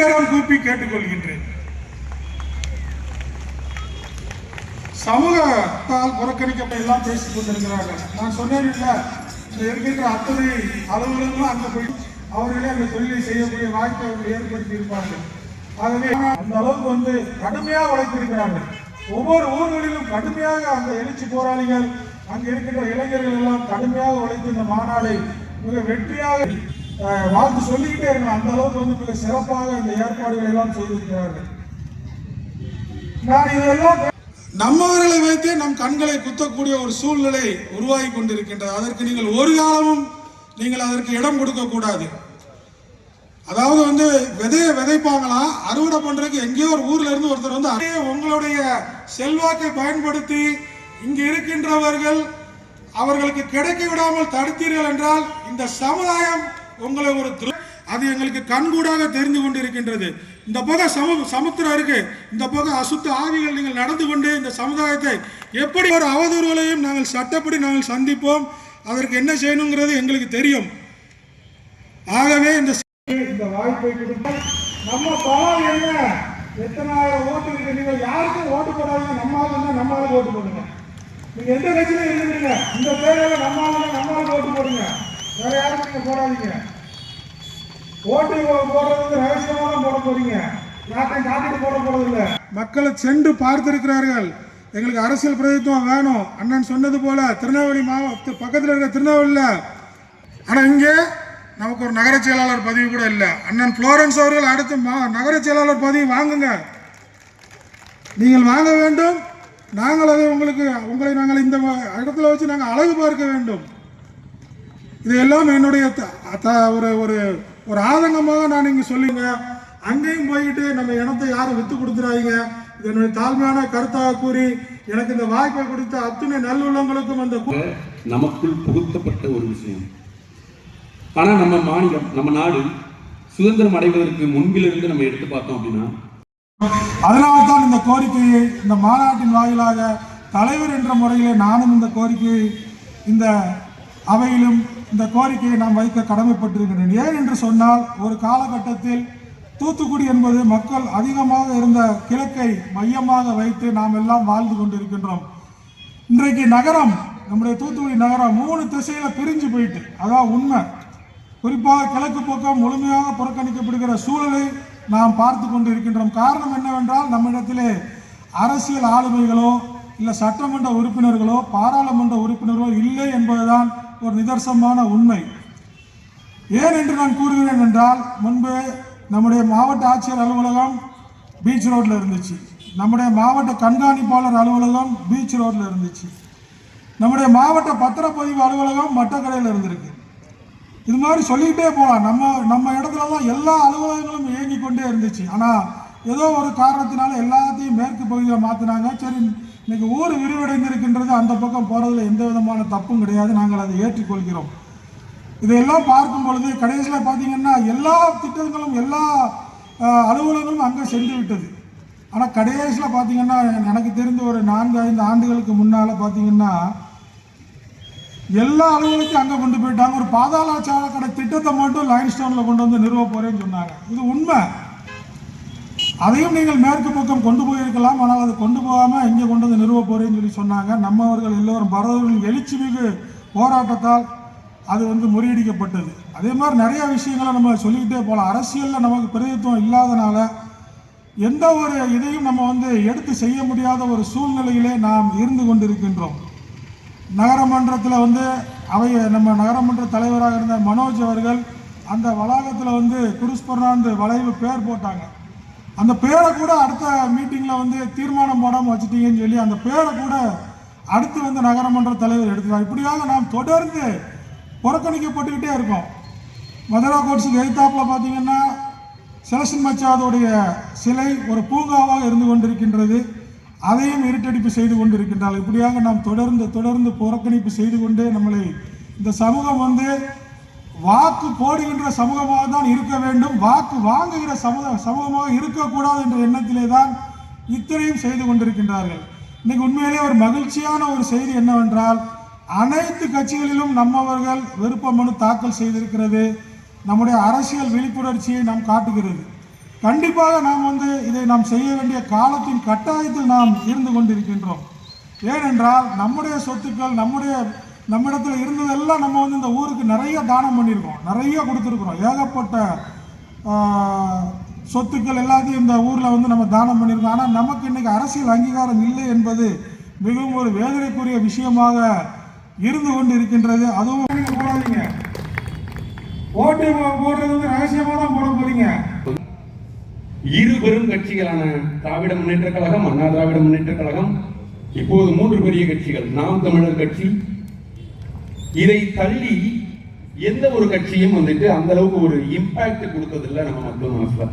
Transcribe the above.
கரம் கூப்பி கேட்டுக்கொள்கின்றேன். சமூகத்தால் புறக்கணிக்கப்பட்ட எல்லாம் பேசிக் கொண்டிருக்கிறார்கள். நான் சொன்னேன் இல்ல, இருக்கின்ற அத்தனை அலுவலர்களும் அங்க போய் அவர்களே அந்த தொழிலை செய்யக்கூடிய வாய்ப்பை அவர்கள் ஏற்படுத்தி இருப்பார்கள். ஆகவே அந்த அளவுக்கு கடுமையாக உழைத்திருக்கிறார்கள். ஒவ்வொரு ஊர்களிலும் கடுமையாக அந்த எழுச்சி போராளிகள், அங்கு இருக்கின்ற இளைஞர்கள் எல்லாம் கடுமையாக உழைத்து இந்த மாநாடை மிக வெற்றியாக வாழ்த்து சொல்லிக்கிட்டே இருக்கணும். அந்த அளவுக்கு மிக சிறப்பாக இந்த ஏற்பாடுகளை எல்லாம் செய்திருக்கிறார்கள். நான் இதெல்லாம் நம்மவர்களை வைத்தே நம் கண்களை குத்தக்கூடிய ஒரு சூழ்நிலை உருவாகி கொண்டிருக்கின்றது. அதற்கு நீங்கள் ஒரு காலமும் நீங்கள் அதற்கு இடம் கொடுக்க கூடாது. அதாவது விதையை விதைப்பாங்களாம், அறுவடை பண்றதுக்கு எங்கேயோ ஒரு ஊர்ல இருந்து ஒருத்தர் உங்களுடைய செல்வாக்கை பயன்படுத்தி இங்கு இருக்கின்றவர்கள் அவர்களுக்கு கிடைக்க விடாமல் தடுத்தீர்கள் என்றால் இந்த சமுதாயம் உங்களை அது எங்களுக்கு கண்கூடாக தெரிந்து கொண்டிருக்கின்றது. இந்த பக்கம் சமுத்திரம் இருக்கு, இந்த பக்கம் அசுத்த ஆவிகள். நீங்கள் நடந்து கொண்டு இந்த சமுதாயத்தை எப்படி ஒரு அவதூறுகளையும் நாங்கள் சட்டப்படி நாங்கள் சந்திப்போம். அதற்கு என்ன செய்யணுங்கிறது எங்களுக்கு தெரியும். ஆகவே இந்த வாய்ப்பை கொடுத்தால் நம்ம பலம் என்ன, எத்தனாயிரம் ஓட்டு இருக்கு. நீங்கள் யாருக்கும் ஓட்டு போடாதீங்க, நம்மளுக்கு ஓட்டு போடுங்க. நீங்க எந்த கட்சியிலும் இருக்கிறீங்க, இந்த தேர்தலில் நம்மளுக்கு ஓட்டு போடுங்க, வேற யாருக்கும் நீங்க போடாதீங்க. ஓட்டு போடுறது ரகசியமா தான் போட போறீங்க, யார்ட்டையும் காட்டிட்டு போட போறது இல்லை. மக்களை சென்று பார்த்திருக்கிறார்கள். எங்களுக்கு அரசியல் பிரதித்துவம் வேணும். அண்ணன் சொன்னது போல திருநெல்வேலி மாவட்ட பக்கத்தில் இருக்கிற திருநெல்வேலியில், ஆனால் இங்கே நமக்கு ஒரு நகர செயலாளர் பதவி கூட இல்லை. அண்ணன் புளோரன்ஸ் அவர்கள் அடுத்து நகர செயலாளர் பதவி வாங்குங்க, நீங்கள் வாங்க வேண்டும். நாங்கள் அதை உங்களை நாங்கள் இந்த இடத்துல வச்சு நாங்கள் அழகு பார்க்க வேண்டும். இதையெல்லாம் என்னுடைய ஒரு ஆதங்கமாக நான் இங்கே சொல்லுங்க. அங்கேயும் போயிட்டு நம்ம இடத்தை யாரும் வித்து கொடுத்துறாங்க. என்னுடைய தாழ்மையான கருத்தாக கூறி எனக்கு இந்த வாய்ப்பை கொடுத்த அத்துணை நல்லுள்ளங்களுக்கும் அந்த நமக்குள் புகுத்தப்பட்ட ஒரு விஷயம். ஆனால் நம்ம மாநிலம், நம்ம நாடு சுதந்திரம் அடைவதற்கு முன்பிலிருந்து நம்ம எடுத்து பார்த்தோம் அப்படின்னா, அதனால்தான் இந்த கோரிக்கையை இந்த மாநாட்டின் வாயிலாக தலைவர் என்ற முறையிலே நானும் இந்த கோரிக்கையை இந்த அவையிலும் இந்த கோரிக்கையை நாம் வைக்க கடமைப்பட்டிருக்கிறேன். ஏன் என்று சொன்னால், ஒரு காலகட்டத்தில் தூத்துக்குடி என்பது மக்கள் அதிகமாக இருந்த கிழக்கை மையமாக வைத்து நாம் எல்லாம் வாழ்ந்து கொண்டிருக்கின்றோம். இன்றைக்கு நகரம், நம்முடைய தூத்துக்குடி நகரம் 3 திசையில பிரிஞ்சு போயிட்டு, அதான் உண்மை. குறிப்பாக கிழக்கு பக்கம் முழுமையாக புறக்கணிக்கப்படுகிற சூழலை நாம் பார்த்து கொண்டு இருக்கின்றோம். காரணம் என்னவென்றால், நம்மிடத்திலே அரசியல் ஆளுமைகளோ இல்லை சட்டமன்ற உறுப்பினர்களோ பாராளுமன்ற உறுப்பினர்களோ இல்லை என்பதுதான் ஒரு நிதர்சனமான உண்மை. ஏன் என்று நான் கூறுகிறேன் என்றால், முன்பு நம்முடைய மாவட்ட ஆட்சியர் அலுவலகம் பீச் ரோட்டில் இருந்துச்சு, நம்முடைய மாவட்ட கண்காணிப்பாளர் அலுவலகம் பீச் ரோட்டில் இருந்துச்சு, நம்முடைய மாவட்ட பத்திரப்பதிவு அலுவலகம் மட்டக்கரையில் இருந்திருக்கு. இது மாதிரி சொல்லிக்கிட்டே போகலாம். நம்ம இடத்துல தான் எல்லா அலுவலகங்களும் இயங்கி கொண்டே இருந்துச்சு. ஆனால் ஏதோ ஒரு காரணத்தினால எல்லாத்தையும் மேற்கு பகுதியில் மாற்றினாங்க. சரி, இன்னைக்கு ஊர் விரிவடைந்திருக்கின்றது, அந்த பக்கம் போகிறதுல எந்த விதமான தப்பும் கிடையாது, நாங்கள் அதை ஏற்றுக்கொள்கிறோம். இதையெல்லாம் பார்க்கும் பொழுது கடைசியில் பார்த்தீங்கன்னா எல்லா திட்டங்களும் எல்லா அலுவலகங்களும் அங்கே சென்று விட்டது. ஆனால் கடைசியில் பார்த்தீங்கன்னா எனக்கு தெரிந்த ஒரு 4-5 ஆண்டுகளுக்கு முன்னால் பார்த்தீங்கன்னா எல்லா அலுவலகத்தையும் அங்கே கொண்டு போயிட்டாங்க. ஒரு பாதாள சாக்கடை திட்டத்தை மட்டும் லைன் ஸ்டோனில் கொண்டு வந்து நிறுவ போறேன்னு சொன்னாங்க. இது உண்மை. அதையும் நீங்கள் மேற்கு பக்கம் கொண்டு போயிருக்கலாம், ஆனால் அதை கொண்டு போகாமல் இங்கே கொண்டு வந்து நிறுவ போறேன்னு சொல்லி சொன்னாங்க. நம்மவர்கள் எல்லோரும் பரதவர்களின் எழுச்சி மிகு போராட்டத்தால் அது முறியடிக்கப்பட்டது. அதே மாதிரி நிறைய விஷயங்களை நம்ம சொல்லிக்கிட்டே போகலாம். அரசியலில் நமக்கு பிரதித்துவம் இல்லாதனால எந்த ஒரு இதையும் நம்ம எடுத்து செய்ய முடியாத ஒரு சூழ்நிலையிலே நாம் இருந்து கொண்டிருக்கின்றோம். நகரமன்றத்தில் நம்ம நகரமன்ற தலைவராக இருந்த மனோஜ் அவர்கள் அந்த வளாகத்தில் குருஸ் பெர்னாந்து வளைவு பேர் போட்டாங்க. அந்த பேரை கூட அடுத்த மீட்டிங்கில் தீர்மானம் போடாமல் வச்சுட்டீங்கன்னு சொல்லி அந்த பேரை கூட அடுத்து நகரமன்ற தலைவர் எடுத்துட்டார். இப்படியாக நாம் தொடர்ந்து புறக்கணிக்கப்பட்டுக்கிட்டே இருக்கோம். மதுரா கோட்ஸுக்கு எதிர்த்தாப்பில் பார்த்தீங்கன்னா செலசன் மச்சாதோடைய சிலை ஒரு பூங்காவாக இருந்து கொண்டிருக்கின்றது. அதையும் இருட்டடிப்பு செய்து கொண்டிருக்கின்றால். இப்படியாக நாம் தொடர்ந்து புறக்கணிப்பு செய்து கொண்டே நம்மளை இந்த சமூகம் வாக்கு போடுகின்ற சமூகமாக தான் இருக்க வேண்டும், வாக்கு வாங்குகிற சமூகமாக இருக்கக்கூடாது என்ற எண்ணத்திலே தான் இத்தனையும் செய்து கொண்டிருக்கின்றார்கள். இன்னைக்கு உண்மையிலே ஒரு மகிழ்ச்சியான ஒரு செய்தி என்னவென்றால், அனைத்து கட்சிகளிலும் நம்மவர்கள் விருப்ப மனு தாக்கல் செய்திருக்கிறது. நம்முடைய அரசியல் விழிப்புணர்ச்சியை நாம் காட்டுகிறது. கண்டிப்பாக நாம் வந்து இதை நாம் செய்ய வேண்டிய காலத்தின் கட்டாயத்தில் நாம் இருந்து கொண்டிருக்கின்றோம். ஏனென்றால் நம்முடைய சொத்துக்கள் நம்மிடத்தில் இருந்ததெல்லாம் நம்ம வந்து இந்த ஊருக்கு நிறைய தானம் பண்ணியிருக்கோம், நிறைய கொடுத்துருக்குறோம். ஏகப்பட்ட சொத்துக்கள் எல்லாத்தையும் இந்த ஊரில் வந்து நம்ம தானம் பண்ணியிருக்கோம். ஆனால் நமக்கு இன்னைக்கு அரசியல் அங்கீகாரம் இல்லை என்பது மிகவும் ஒரு வேதனைக்குரிய விஷயமாக இருந்து கொண்டு இருக்கின்றது. அதுவும் போடாதீங்க, ஓட்டு போடுறது வந்து ரகசியமாக தான் போட போறீங்க. இரு பெரும் கட்சிகளான திராவிட முன்னேற்ற கழகம், அண்ணா திராவிட முன்னேற்ற கழகம், இப்போது 3 பெரிய கட்சிகள், நாம் தமிழர் கட்சி, இதை தள்ளி எந்த ஒரு கட்சியும் வந்துட்டு அந்த அளவுக்கு ஒரு இம்பாக்ட் கொடுத்ததில்லை நம்ம மக்கள் மனசுல.